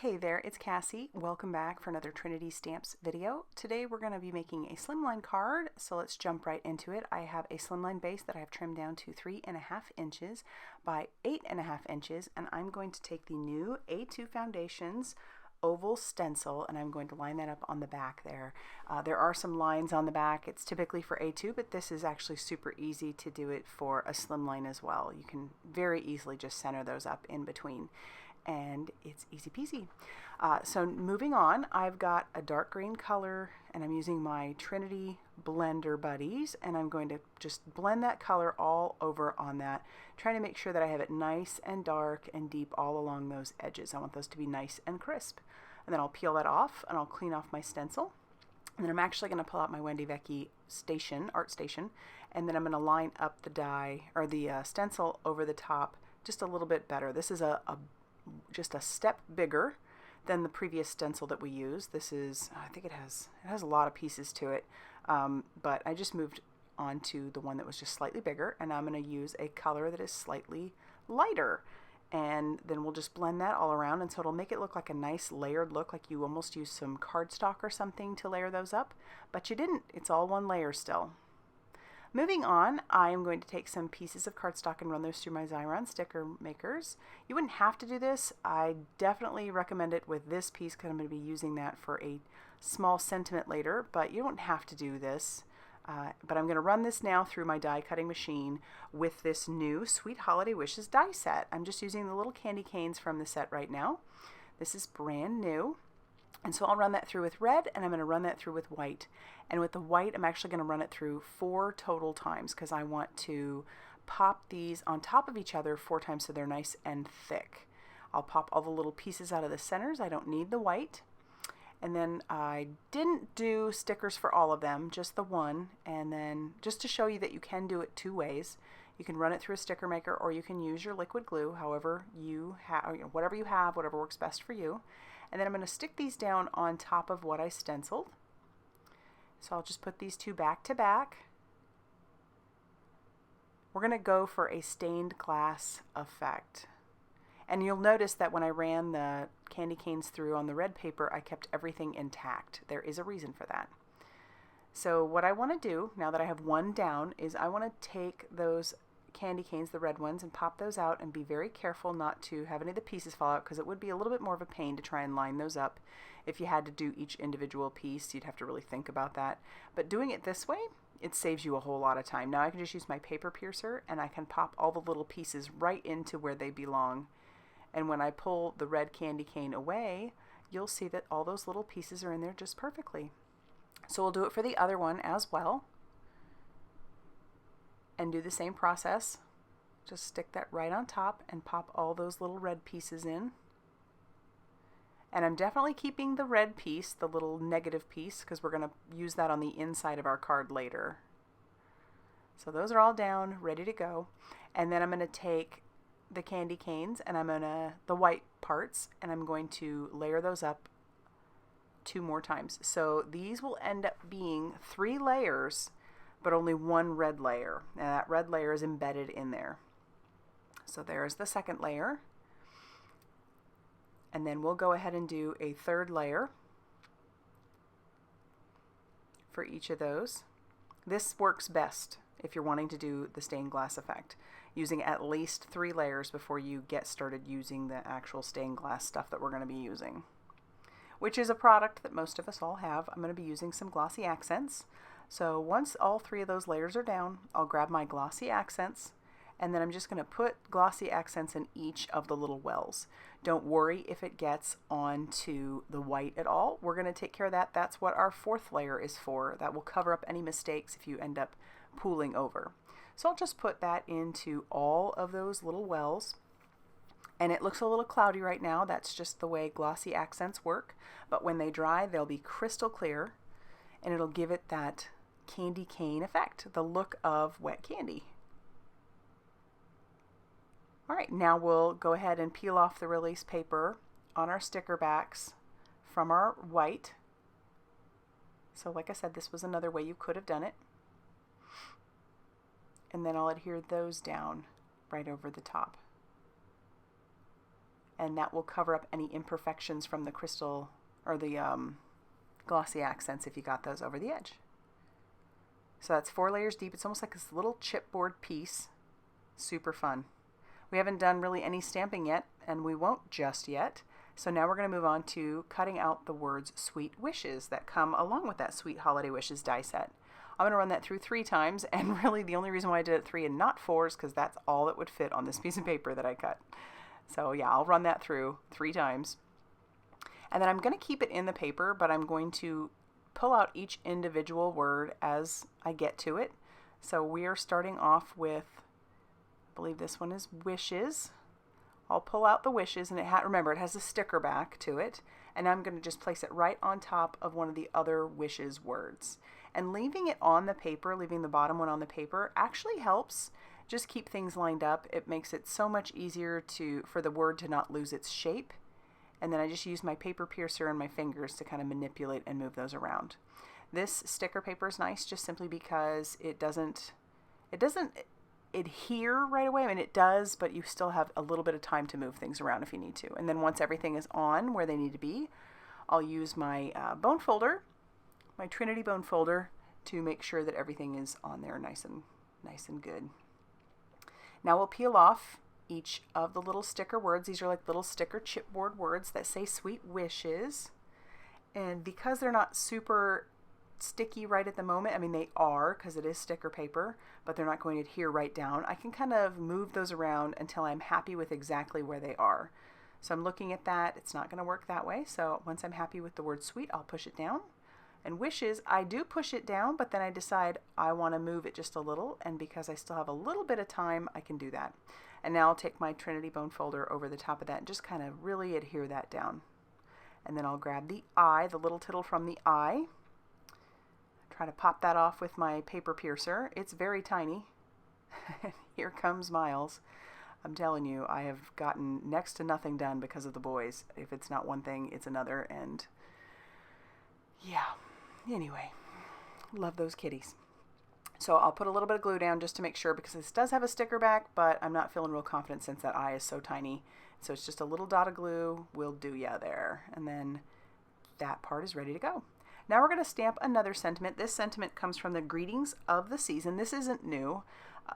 Hey there, it's Cassie. Welcome back for another Trinity Stamps video. Today we're going to be making a slimline card, so let's jump right into it. I have a slimline base that I have trimmed down to 3.5 inches by 8.5 inches, and I'm going to take the new A2 Foundations oval stencil and I'm going to line that up on the back there. There are some lines on the back. It's typically for A2, but this is actually super easy to do it for a slimline as well. You can very easily just center those up in between, and it's easy peasy. So moving on, I've got a dark green color and I'm using my Trinity blender buddies, and I'm going to just blend that color all over on that, trying to make sure that I have it nice and dark and deep all along those edges. I want those to be nice and crisp. And then I'll peel that off and I'll clean off my stencil. And then I'm actually going to pull out my Wendy Vecchi art station, and then I'm going to line up the die or the stencil over the top just a little bit better. This is just a step bigger than the previous stencil that we used. This is, I think it has a lot of pieces to it, but I just moved on to the one that was just slightly bigger, and I'm going to use a color that is slightly lighter, and then we'll just blend that all around, and so it'll make it look like a nice layered look, like you almost used some cardstock or something to layer those up, but you didn't. It's all one layer still. Moving on, I am going to take some pieces of cardstock and run those through my Xyron sticker makers. You wouldn't have to do this. I definitely recommend it with this piece because I'm going to be using that for a small sentiment later, but you don't have to do this. But I'm going to run this now through my die cutting machine with this new Sweet Holiday Wishes die set. I'm just using the little candy canes from the set right now. This is brand new. And so I'll run that through with red, and I'm going to run that through with white. And with the white, I'm actually going to run it through 4 total times because I want to pop these on top of each other 4 times so they're nice and thick. I'll pop all the little pieces out of the centers. I don't need the white. And then I didn't do stickers for all of them, just the one. And then just to show you that you can do it 2 ways. You can run it through a sticker maker, or you can use your liquid glue, however you have, whatever you have, whatever works best for you. And then I'm going to stick these down on top of what I stenciled. So I'll just put these 2 back to back. We're going to go for a stained glass effect. And you'll notice that when I ran the candy canes through on the red paper, I kept everything intact. There is a reason for that. So what I want to do, now that I have one down, is I want to take those candy canes, the red ones, and pop those out and be very careful not to have any of the pieces fall out, because it would be a little bit more of a pain to try and line those up. If you had to do each individual piece, you'd have to really think about that. But doing it this way, it saves you a whole lot of time. Now I can just use my paper piercer and I can pop all the little pieces right into where they belong. And when I pull the red candy cane away, you'll see that all those little pieces are in there just perfectly. So we'll do it for the other one as well. And do the same process. Just stick that right on top and pop all those little red pieces in. And I'm definitely keeping the red piece, the little negative piece, because we're going to use that on the inside of our card later. So those are all down, ready to go. And then I'm going to take the candy canes and the white parts, and I'm going to layer those up 2 more times. So these will end up being 3 layers, but only 1 red layer, and that red layer is embedded in there. So there's the second layer, and then we'll go ahead and do a 3rd layer for each of those. This works best if you're wanting to do the stained glass effect, using at least 3 layers before you get started using the actual stained glass stuff that we're going to be using, which is a product that most of us all have. I'm going to be using some glossy accents. So once all 3 of those layers are down, I'll grab my glossy accents, and then I'm just going to put glossy accents in each of the little wells. Don't worry if it gets onto the white at all. We're going to take care of that. That's what our 4th layer is for. That will cover up any mistakes if you end up pooling over. So I'll just put that into all of those little wells. And it looks a little cloudy right now. That's just the way glossy accents work. But when they dry, they'll be crystal clear, and it'll give it that candy cane effect, the look of wet candy. All right, now we'll go ahead and peel off the release paper on our sticker backs from our white. So like I said, this was another way you could have done it. And then I'll adhere those down right over the top. and that will cover up any imperfections from the crystal or the glossy accents if you got those over the edge. So that's 4 layers deep. It's almost like this little chipboard piece. Super fun. We haven't done really any stamping yet, and we won't just yet. So now we're going to move on to cutting out the words Sweet Wishes that come along with that Sweet Holiday Wishes die set. I'm going to run that through 3 times, and really the only reason why I did it 3 and not 4 is because that's all that would fit on this piece of paper that I cut. So yeah, I'll run that through 3 times. And then I'm going to keep it in the paper, but I'm going to pull out each individual word as I get to it. So we are starting off with, I believe this one is wishes. I'll pull out the wishes, and remember, it has a sticker back to it, and I'm going to just place it right on top of one of the other wishes words. And leaving it on the paper, leaving the bottom one on the paper, actually helps just keep things lined up. It makes it so much easier for the word to not lose its shape. And then I just use my paper piercer and my fingers to kind of manipulate and move those around. This sticker paper is nice just simply because it doesn't adhere right away. I mean, it does, but you still have a little bit of time to move things around if you need to. And then once everything is on where they need to be, I'll use my bone folder, my Trinity bone folder, to make sure that everything is on there nice and good. Now we'll peel off each of the little sticker words. These are like little sticker chipboard words that say Sweet Wishes. And because they're not super sticky right at the moment, I mean they are because it is sticker paper, but they're not going to adhere right down. I can kind of move those around until I'm happy with exactly where they are. So I'm looking at that. It's not going to work that way. So once I'm happy with the word sweet, I'll push it down. And wishes, I do push it down, but then I decide I want to move it just a little, and because I still have a little bit of time, I can do that. And now I'll take my Trinity bone folder over the top of that and just kind of really adhere that down. And then I'll grab the eye, the little tittle from the eye. Try to pop that off with my paper piercer. It's very tiny. Here comes Miles. I'm telling you, I have gotten next to nothing done because of the boys. If it's not one thing, it's another, and yeah. Anyway, love those kitties. So I'll put a little bit of glue down just to make sure, because this does have a sticker back, but I'm not feeling real confident since that eye is so tiny. So it's just a little dot of glue will do ya there. And then that part is ready to go. Now we're going to stamp another sentiment. This sentiment comes from the Greetings of the Season. This isn't new,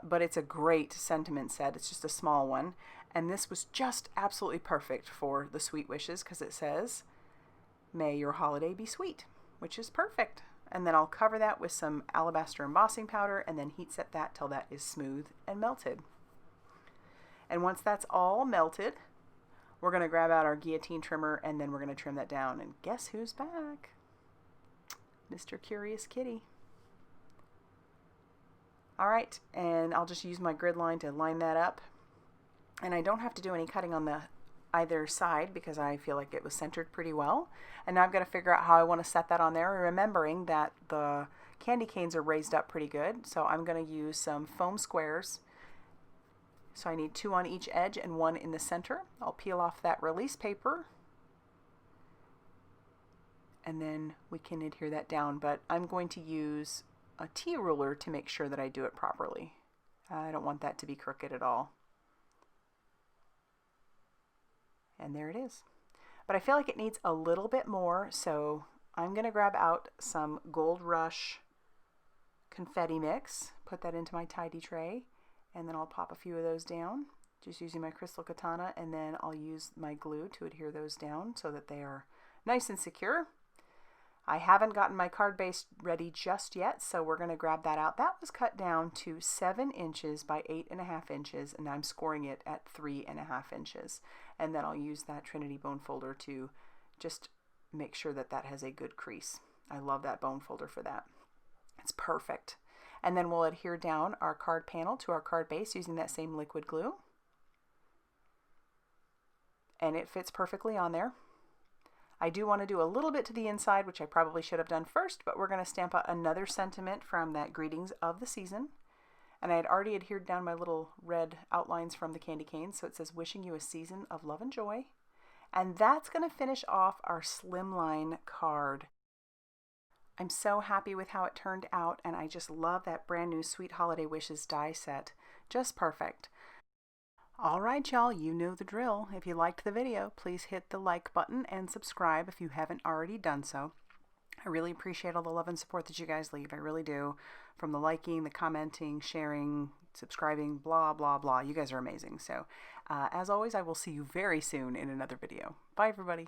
but it's a great sentiment set. It's just a small one. And this was just absolutely perfect for the Sweet Wishes because it says, "May your holiday be sweet," which is perfect. And then I'll cover that with some alabaster embossing powder and then heat set that till that is smooth and melted. And once that's all melted, we're going to grab out our guillotine trimmer and then we're going to trim that down. And guess who's back? Mr. Curious Kitty. All right, and I'll just use my grid line to line that up. And I don't have to do any cutting on the either side because I feel like it was centered pretty well. And now I've got to figure out how I want to set that on there, remembering that the candy canes are raised up pretty good. So I'm going to use some foam squares. So I need 2 on each edge and 1 in the center. I'll peel off that release paper and then we can adhere that down, but I'm going to use a T-ruler to make sure that I do it properly. I don't want that to be crooked at all. And there it is. But I feel like it needs a little bit more, so I'm going to grab out some Goldrush confetti mix, put that into my tidy tray, and then I'll pop a few of those down, just using my crystal katana, and then I'll use my glue to adhere those down so that they are nice and secure. I haven't gotten my card base ready just yet, so we're going to grab that out. That was cut down to 7 inches by 8.5 inches, and I'm scoring it at 3.5 inches. And then I'll use that Trinity bone folder to just make sure that that has a good crease. I love that bone folder for that. It's perfect. And then we'll adhere down our card panel to our card base using that same liquid glue. And it fits perfectly on there. I do want to do a little bit to the inside, which I probably should have done first, but we're going to stamp out another sentiment from that Greetings of the Season. And I had already adhered down my little red outlines from the candy canes, so it says, "Wishing you a season of love and joy." And that's going to finish off our Slimline card. I'm so happy with how it turned out, and I just love that brand new Sweet Holiday Wishes die set. Just perfect. All right, y'all, you know the drill. If you liked the video, please hit the like button and subscribe if you haven't already done so. I really appreciate all the love and support that you guys leave. I really do. From the liking, the commenting, sharing, subscribing, blah, blah, blah. You guys are amazing. So, as always, I will see you very soon in another video. Bye, everybody.